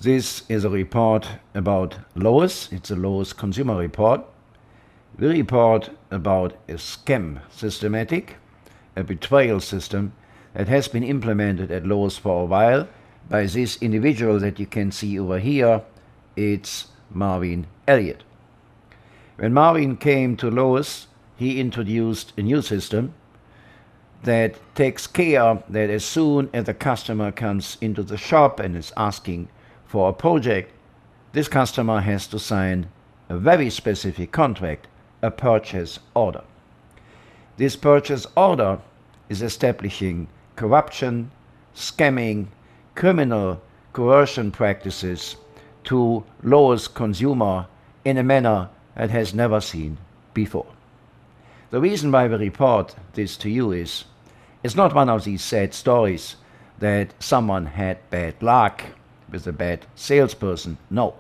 This is a report about Lowe's. It's a Lowe's consumer report. We report about a scam systematic, a betrayal system that has been implemented at Lowe's for a while by this individual that you can see over here. It's Marvin Elliot. When Marvin came to Lowe's, he introduced a new system that takes care that as soon as the customer comes into the shop and is asking for a project, this customer has to sign a very specific contract, a purchase order. This purchase order is establishing corruption, scamming, criminal coercion practices to Lowe's consumer in a manner that has never seen before. The reason why we report this to you is, it's not one of these sad stories that someone had bad luck with a bad salesperson. No.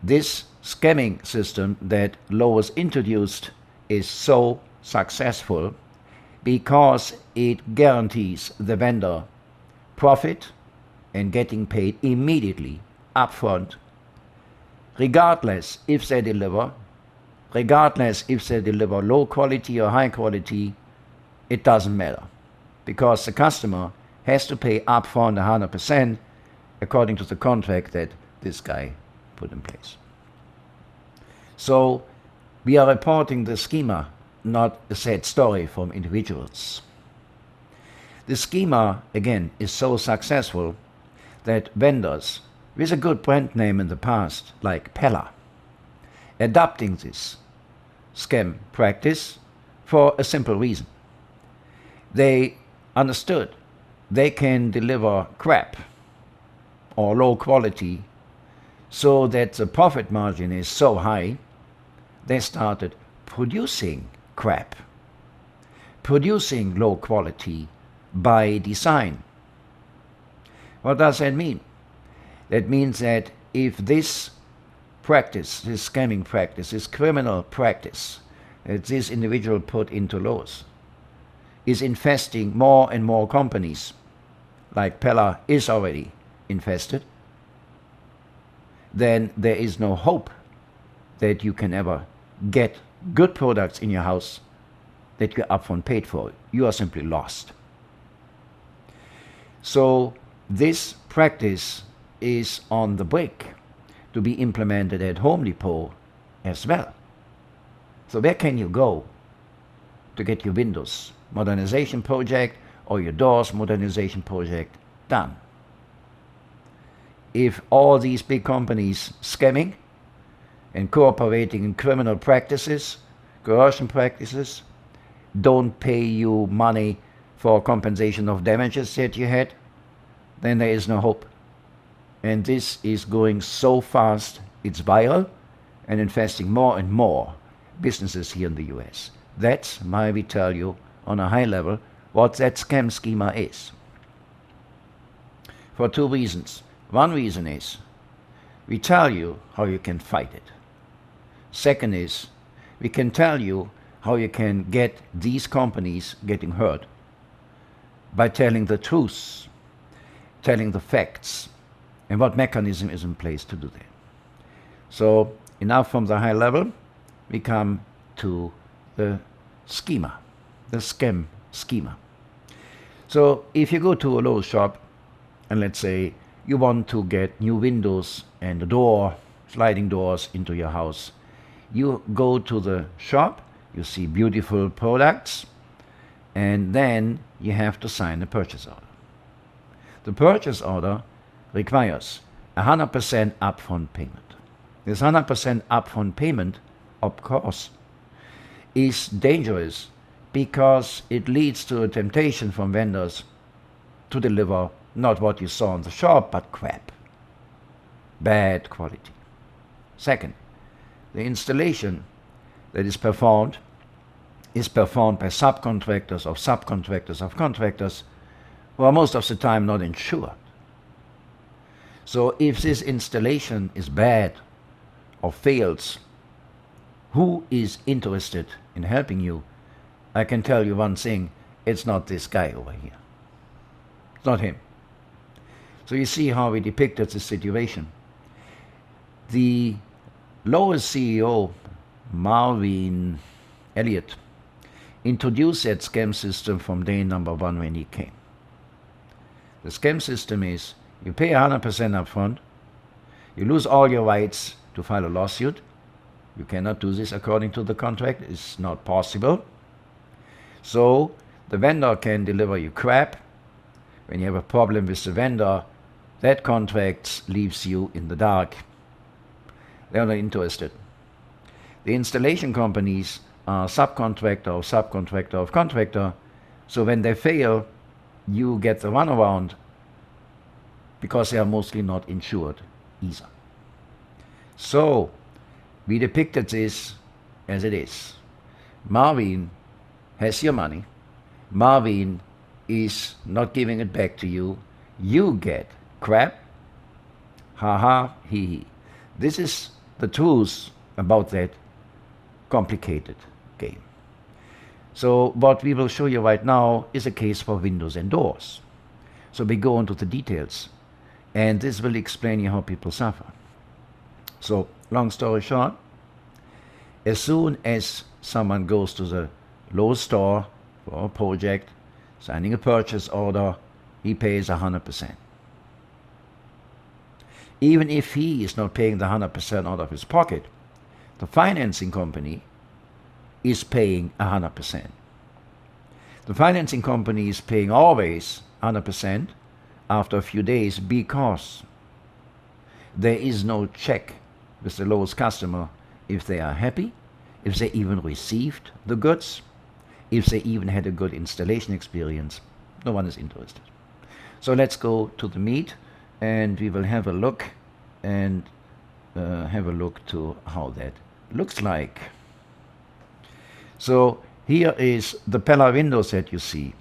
This scamming system that Lowe's introduced is so successful because it guarantees the vendor profit and getting paid immediately upfront, regardless if they deliver low quality or high quality. It doesn't matter, because the customer has to pay upfront 100% according to the contract that this guy put in place. So we are reporting the schema, not a sad story from individuals. The schema, again, is so successful that vendors with a good brand name in the past, like Pella, adopting this scam practice for a simple reason. They understood they can deliver crap or low quality so that the profit margin is so high, they started producing crap, producing low quality by design. What does that mean? That means that if this practice, this scamming practice, this criminal practice that this individual put into Lowe's is infesting more and more companies, like Pella is already infested, then there is no hope that you can ever get good products in your house that you upfront paid for. You are simply lost. So this practice is on the brink to be implemented at Home Depot as well. So where can you go to get your windows modernization project or your doors modernization project done? If all these big companies scamming and cooperating in criminal practices, coercion practices, don't pay you money for compensation of damages that you had, then there is no hope. And this is going so fast, it's viral and infesting more and more businesses here in the US. That's why we tell you on a high level what that scam schema is. For two reasons. One reason is we tell you how you can fight it. Second is we can tell you how you can get these companies getting hurt by telling the truth, telling the facts, and what mechanism is in place to do that. So enough from the high level, we come to the schema, the scam schema. So if you go to a Lowe's shop and let's say you want to get new windows and a door, sliding doors into your house, you go to the shop, you see beautiful products, and then you have to sign a purchase order. The purchase order requires 100% upfront payment. This 100% upfront payment, of course, is dangerous because it leads to a temptation from vendors to deliver not what you saw in the shop, but crap, bad quality. Second, the installation that is performed by subcontractors of subcontractors of contractors who are most of the time not insured. So if this installation is bad or fails, who is interested in helping you? I can tell you one thing, it's not this guy over here. It's not him. So you see how we depicted the situation. The Lowe's CEO, Marvin Elliot, introduced that scam system from day number one when he came. The scam system is you pay 100% up front, you lose all your rights to file a lawsuit. You cannot do this according to the contract. It's not possible. So the vendor can deliver you crap. When you have a problem with the vendor, that contract leaves you in the dark. They're not interested. The installation companies are subcontractor of subcontractor of contractor. So when they fail, you get the runaround because they are mostly not insured either. So we depicted this as it is. Marvin has your money. Marvin is not giving it back to you. You get crap. Ha ha, he he. This is the truth about that complicated game. So what we will show you right now is a case for windows and doors. So we go into the details, and this will explain you how people suffer. So long story short, as soon as someone goes to the Lowe's store for a project, signing a purchase order, he pays 100%. Even if he is not paying the 100% out of his pocket, the financing company is paying 100%. The financing company is paying always 100% after a few days because there is no check with the Lowe's customer if they are happy, if they even received the goods, if they even had a good installation experience. No one is interested. So let's go to the meat, and we will have a look and have a look to how that looks like. So here is the Pella windows that you see,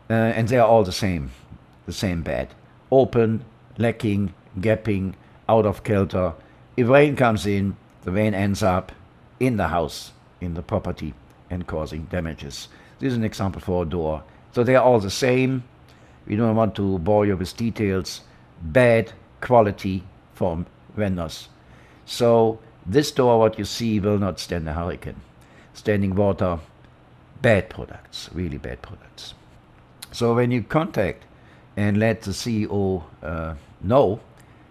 and they are all the same bad. Open, lacking, gapping, out of kilter. If rain comes in, the rain ends up in the house, in the property, and causing damages. This is an example for a door. So they are all the same. We don't want to bore you with details. Bad quality from vendors. So this door, what you see, will not stand a hurricane. Standing water, bad products, really bad products. So when you contact and let the CEO know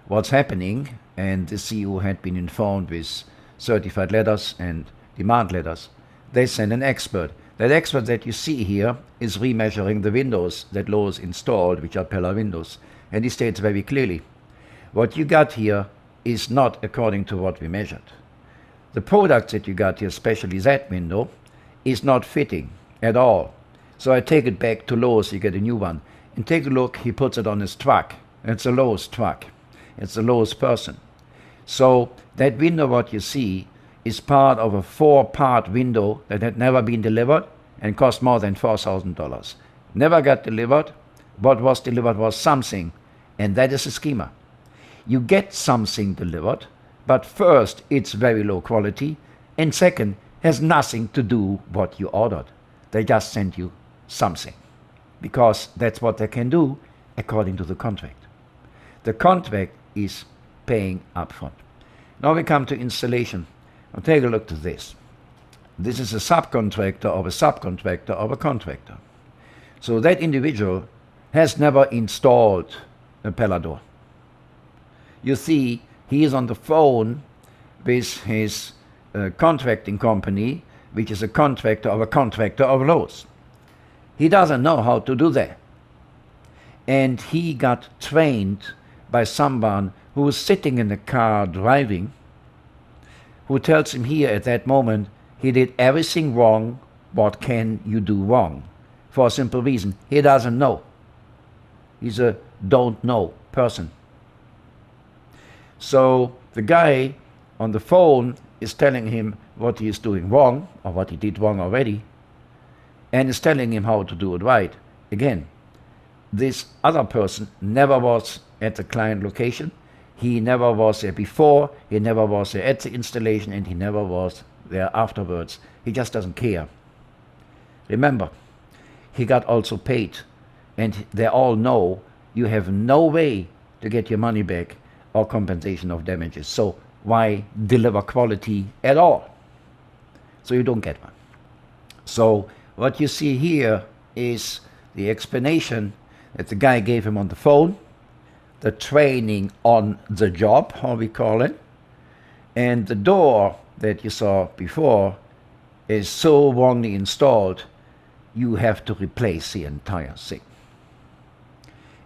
what's happening, and the CEO had been informed with certified letters and demand letters, they send an expert. That expert that you see here is remeasuring the windows that Lowe's installed, which are Pella windows. And he states very clearly, what you got here is not according to what we measured. The product that you got here, especially that window, is not fitting at all. So I take it back to Lowe's, you get a new one. And take a look, he puts it on his truck. It's a Lowe's truck. It's a Lowe's person. So that window, what you see, is part of a 4-part window that had never been delivered and cost more than $4,000. Never got delivered. What was delivered was something, and that is a schema. You get something delivered, but first it's very low quality, and second, has nothing to do what you ordered. They just sent you something, because that's what they can do according to the contract. The contract is paying upfront. Now we come to installation. Now take a look to this. This is a subcontractor of a subcontractor of a contractor. So that individual has never installed a Pella door. You see, he is on the phone with his contracting company, which is a contractor of Lowe's. He doesn't know how to do that. And he got trained by someone who was sitting in the car driving, who tells him here at that moment, he did everything wrong. What can you do wrong? For a simple reason, he doesn't know. He's a don't know person. So the guy on the phone is telling him what he is doing wrong, or what he did wrong already, and is telling him how to do it right. Again, this other person never was at the client location. He never was there before, he never was there at the installation, and he never was there afterwards. He just doesn't care. Remember, he got also paid, and they all know you have no way to get your money back or compensation of damages. So why deliver quality at all? So you don't get one. So what you see here is the explanation that the guy gave him on the phone, the training on the job, how we call it, and the door that you saw before is so wrongly installed, you have to replace the entire thing.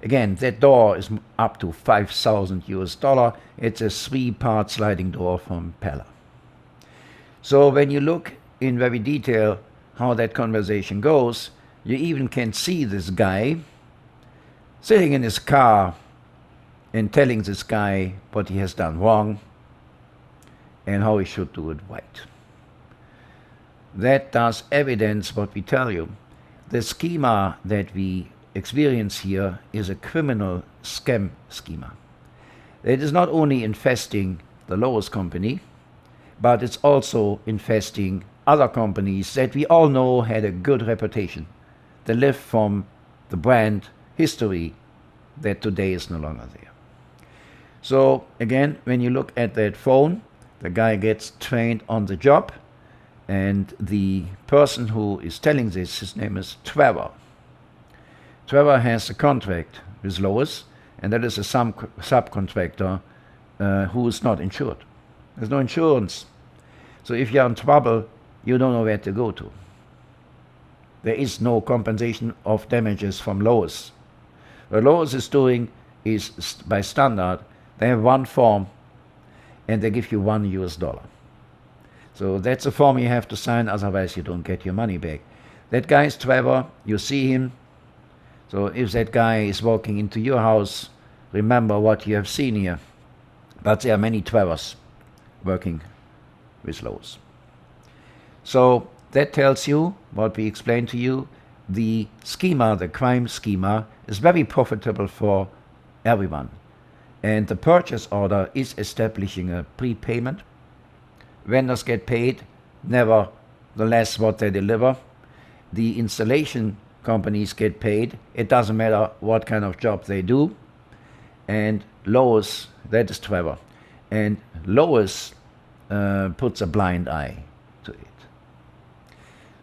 Again, that door is up to $5,000. It's a 3-part sliding door from Pella. So when you look in very detail how that conversation goes, you even can see this guy sitting in his car and telling this guy what he has done wrong and how he should do it right. That does evidence what we tell you. The schema that we experience here is a criminal scam schema. It is not only infesting the Lowe's company, but it's also infesting other companies that we all know had a good reputation. They live from the brand history that today is no longer there. So again, when you look at that phone, the guy gets trained on the job, and the person who is telling this, his name is Trevor. Trevor has a contract with Lowe's, and that is a subcontractor who is not insured. There's no insurance. So if you're in trouble, you don't know where to go to. There is no compensation of damages from Lowe's. What Lowe's is doing is, by standard, they have one form and they give you $1. So that's a form you have to sign, otherwise you don't get your money back. That guy is Trevor, you see him. So if that guy is walking into your house, remember what you have seen here. But there are many Trevors working with Lowe's. So that tells you what we explained to you. The schema, the crime schema, is very profitable for everyone. And the purchase order is establishing a prepayment. Vendors get paid, nevertheless what they deliver. The installation companies get paid. It doesn't matter what kind of job they do. And Lowe's, that is Trevor. And Lowe's puts a blind eye to it.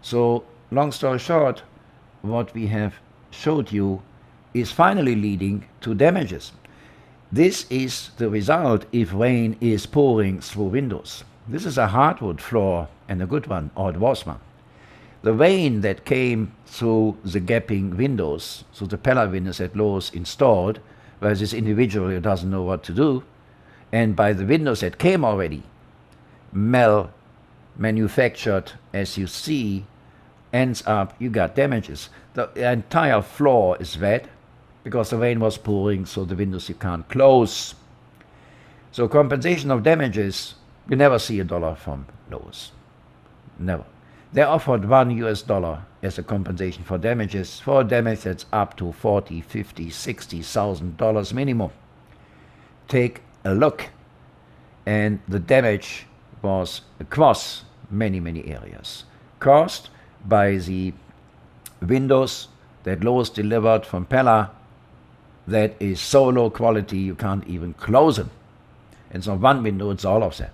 So, long story short, what we have showed you is finally leading to damages. This is the result if rain is pouring through windows. This is a hardwood floor, and a good one, or it was one. The rain that came through the gapping windows, so the Pella windows that Lowe's installed, where this individual who doesn't know what to do, and by the windows that came already, manufactured, as you see, ends up, you got damages. The entire floor is wet because the rain was pouring, so the windows you can't close. So compensation of damages, you never see $1 from Lowe's. Never. They offered $1 as a compensation for damages, for damage that's up to $40,000, $50,000, $60,000 minimum. Take a look, and the damage was across many, many areas, caused by the windows that Lowe's delivered from Pella that is so low quality you can't even close them. It's not one window, it's all of them.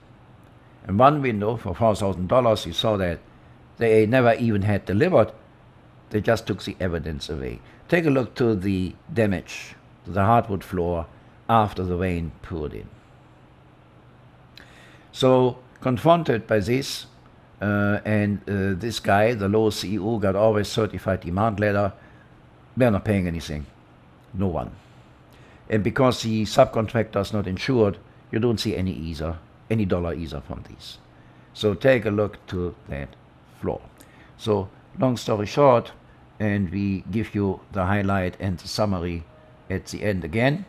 And one window for $4,000, you saw that they never even had delivered. They just took the evidence away. Take a look to the damage to the hardwood floor after the rain poured in. So confronted by this, this guy, the Lowe's CEO, got always certified demand letter. They're not paying anything. No one. And because the subcontractor is not insured, you don't see any dollar either from these. So take a look to that floor. So long story short, and we give you the highlight and the summary at the end again.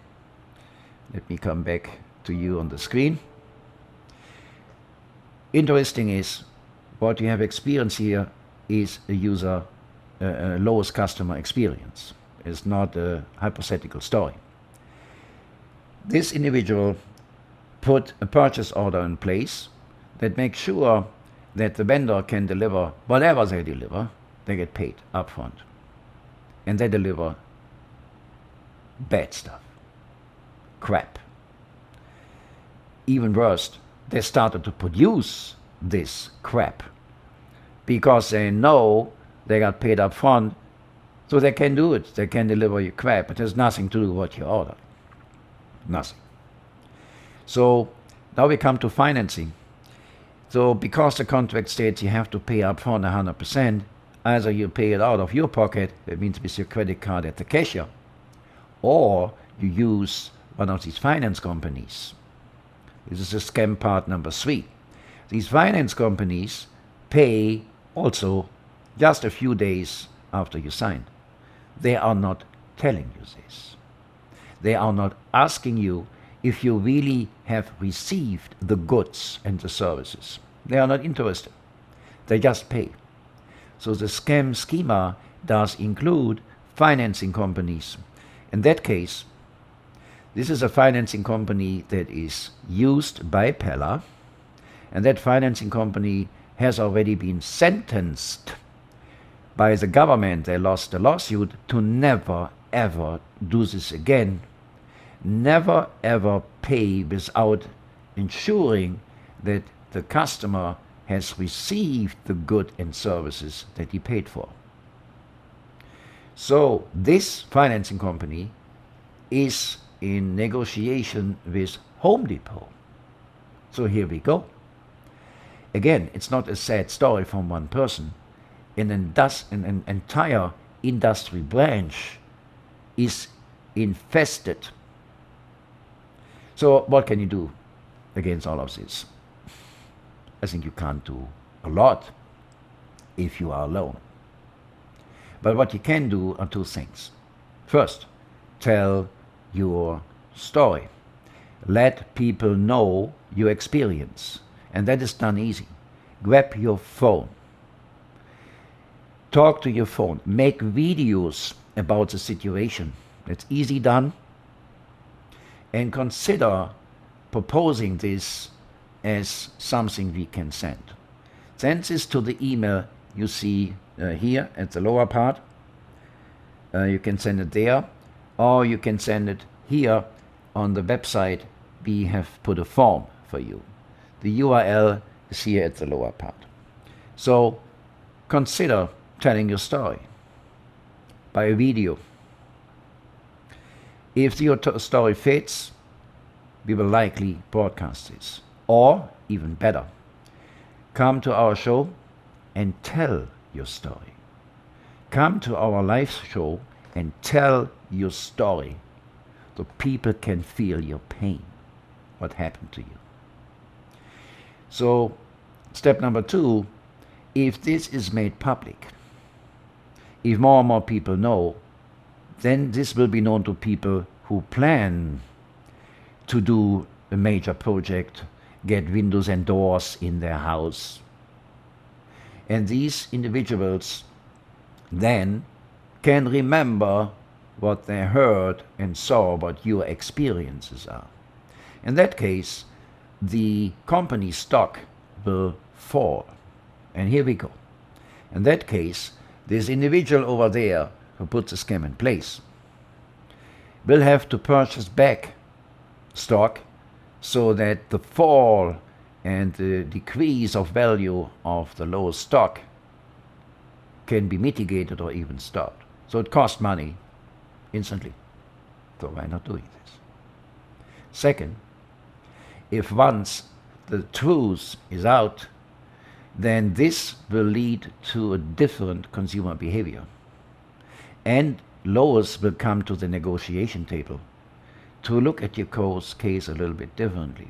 Let me come back to you on the screen. Interesting is what you have experienced here is a user, Lowe's customer experience. It's not a hypothetical story. This individual put a purchase order in place that makes sure that the vendor can deliver whatever they deliver, they get paid upfront. And they deliver bad stuff. crap. Even worse, they started to produce this crap because they know they got paid up front, so they can do it. They can deliver you crap. It has nothing to do with what you ordered. Nothing. So now we come to financing. So because the contract states you have to pay up front 100%, either you pay it out of your pocket, that means with your credit card at the cashier, or you use one of these finance companies. This is the scam part number 3. These finance companies pay also just a few days after you sign. They are not telling you this. They are not asking you if you really have received the goods and the services. They are not interested. They just pay. So the scam schema does include financing companies. In that case, this is a financing company that is used by Pella, and that financing company has already been sentenced by the government. They lost the lawsuit to never ever do this again. Never ever pay without ensuring that the customer has received the goods and services that he paid for. So this financing company is in negotiation with Home Depot. So here we go. Again, it's not a sad story from one person. An entire industry branch is infested. So what can you do against all of this? I think you can't do a lot if you are alone. But what you can do are 2 things. First, tell your story. Let people know your experience. And that is done easy. Grab your phone. Talk to your phone. Make videos about the situation. It's easy done. And consider proposing this as something we can send. Send this to the email you see here at the lower part. You can send it there, or you can send it here on the website. We have put a form for you. The URL is here at the lower part. So consider telling your story by a video. If your story fits, we will likely broadcast this. Or, even better, come to our show and tell your story. Come to our live show and tell your story so people can feel your pain, what happened to you. So, step number 2, if this is made public, if more and more people know, then this will be known to people who plan to do a major project, get windows and doors in their house. And these individuals then can remember what they heard and saw, what your experiences are. In that case, the company stock will fall. And here we go. In that case, this individual over there who put the scam in place will have to purchase back stock so that the fall and the decrease of value of the low stock can be mitigated or even stopped. So it costs money instantly. So why not doing this? Second, if once the truth is out, then this will lead to a different consumer behavior. And lawyers will come to the negotiation table to look at your case a little bit differently,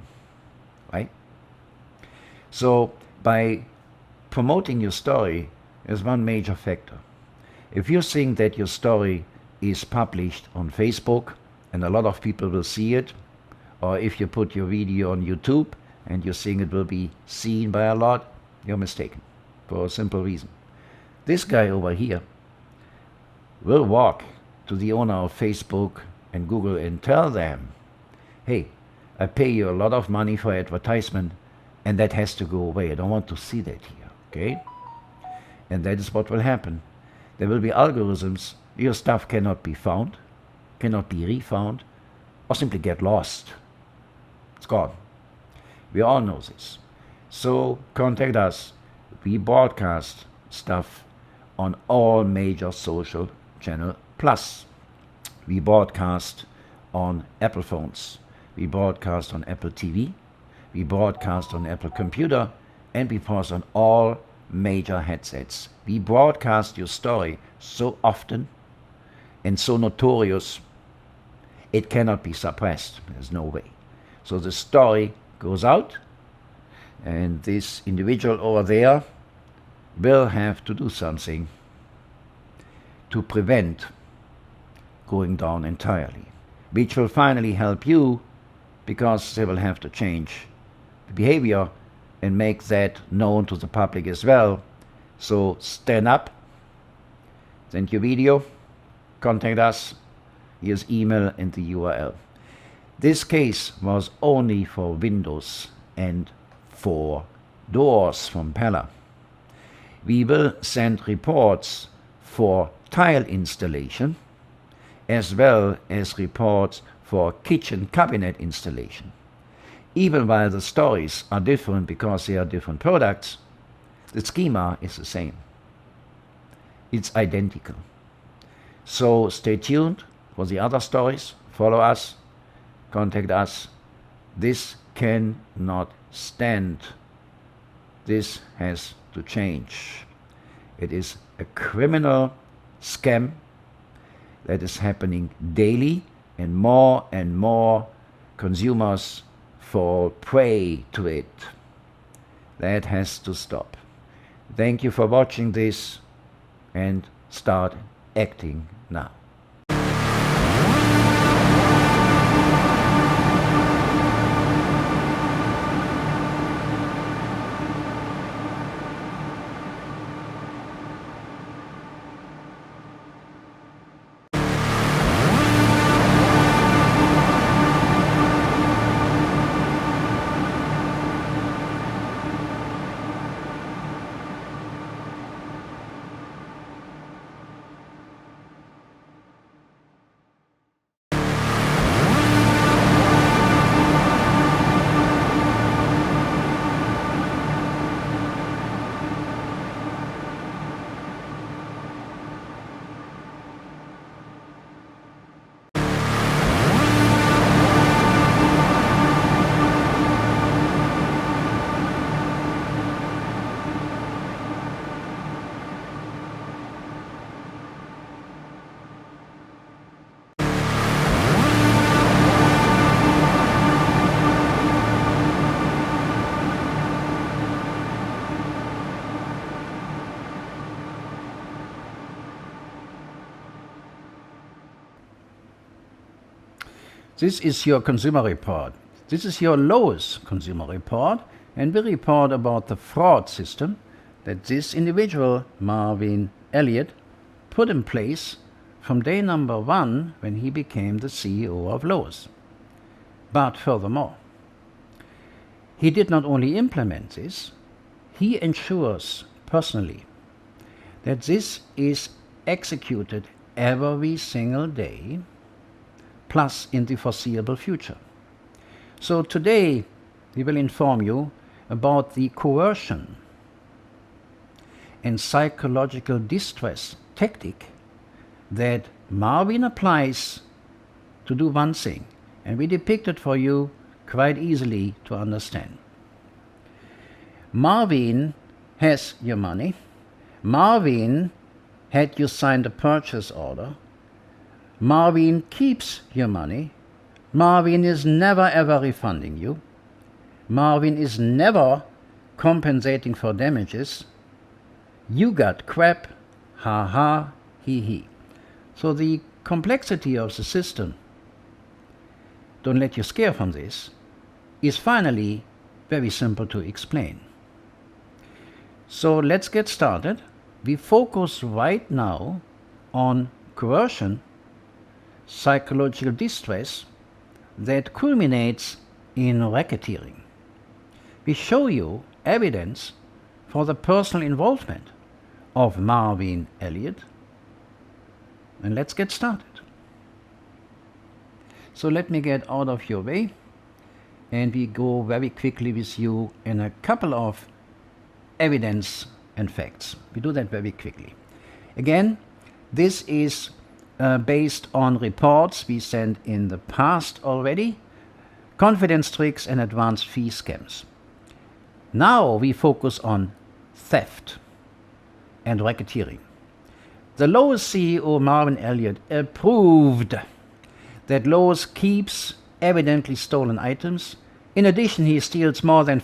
right? So by promoting your story is one major factor. If you think that your story is published on Facebook and a lot of people will see it, or if you put your video on YouTube and you think it will be seen by a lot, you're mistaken for a simple reason. This guy over here will walk to the owner of Facebook and Google and tell them, hey, I pay you a lot of money for advertisement and that has to go away. I don't want to see that here, okay? And that is what will happen. There will be algorithms. Your stuff cannot be found, cannot be refound, or simply get lost. It's gone. We all know this. So contact us. We broadcast stuff on all major social channel plus. We broadcast on Apple phones. We broadcast on Apple TV. We broadcast on Apple computer. And we broadcast on all major headsets. We broadcast your story so often and so notorious, it cannot be suppressed. There's no way. So the story goes out, and this individual over there will have to do something to prevent going down entirely, which will finally help you, because they will have to change the behavior and make that known to the public as well. So stand up, send your video, contact us, here's email and the URL. This case was only for windows and for doors from Pella. We will send reports for tile installation as well as reports for kitchen cabinet installation. Even while the stories are different because they are different products, the schema is the same. It's identical. So stay tuned for the other stories. Follow us. Contact us. This cannot stand. This has to change. It is a criminal scam that is happening daily, and more consumers fall prey to it. That has to stop. Thank you for watching this, and start acting now. This is your consumer report. This is your lowest consumer report, and we report about the fraud system that this individual, Marvin Elliot, put in place from day number 1 when he became the CEO of Lowe's. But furthermore, he did not only implement this, he ensures personally that this is executed every single day, plus in the foreseeable future. So today we will inform you about the coercion and psychological distress tactic that Marvin applies to do one thing, and we depict it for you quite easily to understand. Marvin has your money. Marvin had you sign the purchase order. Marvin keeps your money. Marvin is never ever refunding you. Marvin is never compensating for damages. You got crap, ha ha, he he. So the complexity of the system, don't let you scare from this, is finally very simple to explain. So let's get started. We focus right now on coercion, psychological distress that culminates in racketeering. We show you evidence for the personal involvement of Marvin Elliot, and let's get started. So let me get out of your way, and we go very quickly with you in a couple of evidence and facts. We do that very quickly. Again, this is based on reports we sent in the past already, confidence tricks and advanced fee scams. Now we focus on theft and racketeering. The Lowe's CEO Marvin Elliot approved that Lowe's keeps evidently stolen items. In addition, he steals more than